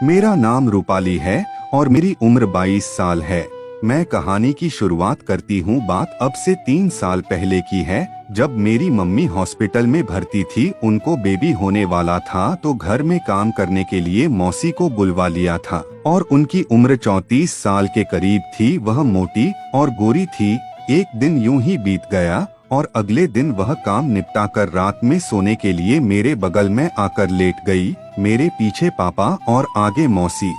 मेरा नाम रूपाली है और मेरी उम्र 22 साल है। मैं कहानी की शुरुआत करती हूँ। बात अब से 3 साल पहले की है, जब मेरी मम्मी हॉस्पिटल में भर्ती थी। उनको बेबी होने वाला था तो घर में काम करने के लिए मौसी को बुलवा लिया था और उनकी उम्र 34 साल के करीब थी। वह मोटी और गोरी थी। एक दिन यूं ही बीत गया और अगले दिन वह काम निपटा कर रात में सोने के लिए मेरे बगल में आकर लेट गई। मेरे पीछे पापा और आगे मौसी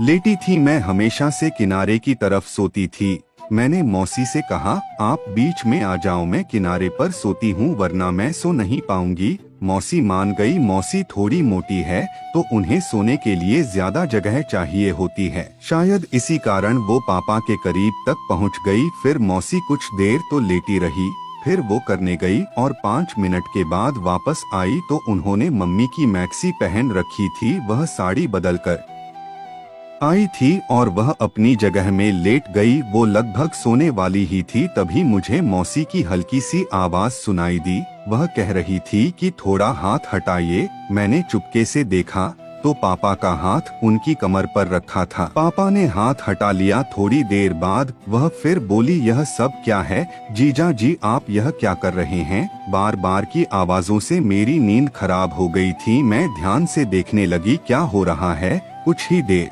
लेटी थी। मैं हमेशा से किनारे की तरफ सोती थी। मैंने मौसी से कहा, आप बीच में आ जाओ, मैं किनारे पर सोती हूँ वरना मैं सो नहीं पाऊंगी। मौसी मान गई। मौसी थोड़ी मोटी है तो उन्हें सोने के लिए ज्यादा जगह चाहिए होती है। शायद इसी कारण वो पापा के करीब तक पहुँच गई। फिर मौसी कुछ देर तो लेटी रही, फिर वो करने गई और 5 मिनट के बाद वापस आई तो उन्होंने मम्मी की मैक्सी पहन रखी थी। वह साड़ी बदल कर आई थी और वह अपनी जगह में लेट गई। वो लगभग सोने वाली ही थी, तभी मुझे मौसी की हल्की सी आवाज सुनाई दी। वह कह रही थी कि थोड़ा हाथ हटाइए। मैंने चुपके से देखा तो पापा का हाथ उनकी कमर पर रखा था। पापा ने हाथ हटा लिया। थोड़ी देर बाद वह फिर बोली, यह सब क्या है जीजा जी, आप यह क्या कर रहे हैं? बार बार की आवाजों से मेरी नींद खराब हो गई थी। मैं ध्यान से देखने लगी क्या हो रहा है। कुछ ही देर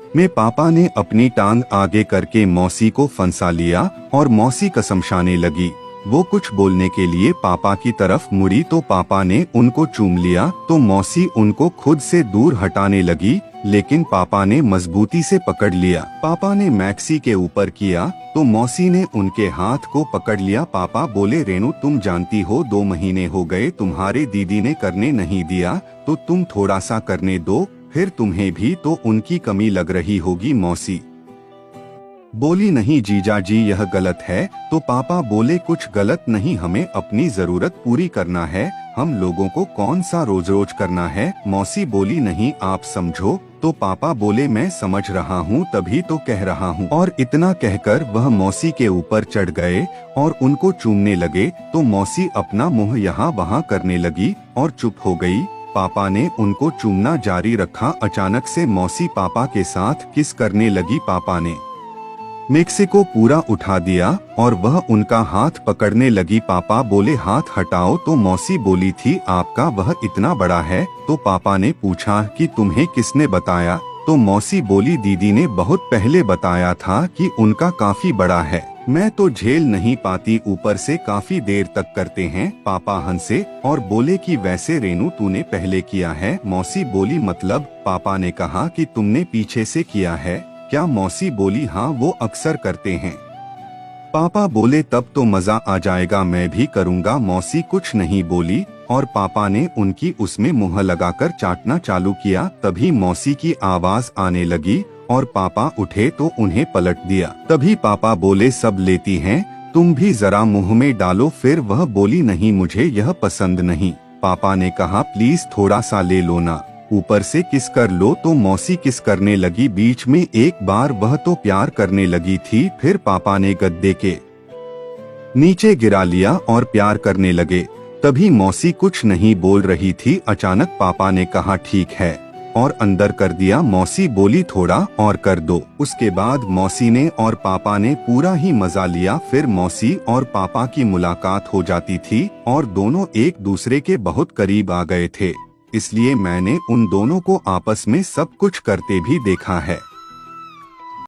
में पापा ने अपनी टांग आगे करके मौसी को फंसा लिया और मौसी कसमशाने लगी। वो कुछ बोलने के लिए पापा की तरफ मुड़ी तो पापा ने उनको चूम लिया तो मौसी उनको खुद से दूर हटाने लगी, लेकिन पापा ने मजबूती से पकड़ लिया। पापा ने मैक्सी के ऊपर किया तो मौसी ने उनके हाथ को पकड़ लिया। पापा बोले, रेनू तुम जानती हो 2 महीने हो गए तुम्हारे दीदी ने करने नहीं दिया, तो तुम थोड़ा सा करने दो, फिर तुम्हें भी तो उनकी कमी लग रही होगी। मौसी बोली, नहीं जीजा जी यह गलत है। तो पापा बोले, कुछ गलत नहीं, हमें अपनी जरूरत पूरी करना है, हम लोगों को कौन सा रोज रोज करना है। मौसी बोली, नहीं आप समझो। तो पापा बोले, मैं समझ रहा हूँ तभी तो कह रहा हूँ। और इतना कहकर वह मौसी के ऊपर चढ़ गए और उनको चूमने लगे तो मौसी अपना मुंह यहाँ वहाँ करने लगी और चुप हो गई। पापा ने उनको चूमना जारी रखा। अचानक से मौसी पापा के साथ किस करने लगी। पापा ने मैक्सी को पूरा उठा दिया और वह उनका हाथ पकड़ने लगी। पापा बोले, हाथ हटाओ। तो मौसी बोली थी, आपका वह इतना बड़ा है? तो पापा ने पूछा कि तुम्हें किसने बताया? तो मौसी बोली, दीदी ने बहुत पहले बताया था कि उनका काफी बड़ा है, मैं तो झेल नहीं पाती, ऊपर से काफी देर तक करते हैं। पापा हंसे और बोले कि वैसे रेनू तूने पहले किया है। मौसी बोली, मतलब? पापा ने कहा कि तुमने पीछे से किया है क्या? मौसी बोली, हाँ वो अक्सर करते हैं। पापा बोले, तब तो मजा आ जाएगा, मैं भी करूँगा। मौसी कुछ नहीं बोली और पापा ने उनकी उसमें मुँह लगाकर चाटना चालू किया। तभी मौसी की आवाज आने लगी और पापा उठे तो उन्हें पलट दिया। तभी पापा बोले, सब लेती हैं, तुम भी जरा मुंह में डालो। फिर वह बोली, नहीं मुझे यह पसंद नहीं। पापा ने कहा, प्लीज थोड़ा सा ले लो ना, ऊपर से किस कर लो। तो मौसी किस करने लगी। बीच में एक बार वह तो प्यार करने लगी थी, फिर पापा ने गद्दे के नीचे गिरा लिया और प्यार करने लगे। तभी मौसी कुछ नहीं बोल रही थी। अचानक पापा ने कहा, ठीक है, और अंदर कर दिया। मौसी बोली, थोड़ा और कर दो। उसके बाद मौसी ने और पापा ने पूरा ही मजा लिया। फिर मौसी और पापा की मुलाकात हो जाती थी और दोनों एक दूसरे के बहुत करीब आ गए थे, इसलिए मैंने उन दोनों को आपस में सब कुछ करते भी देखा है।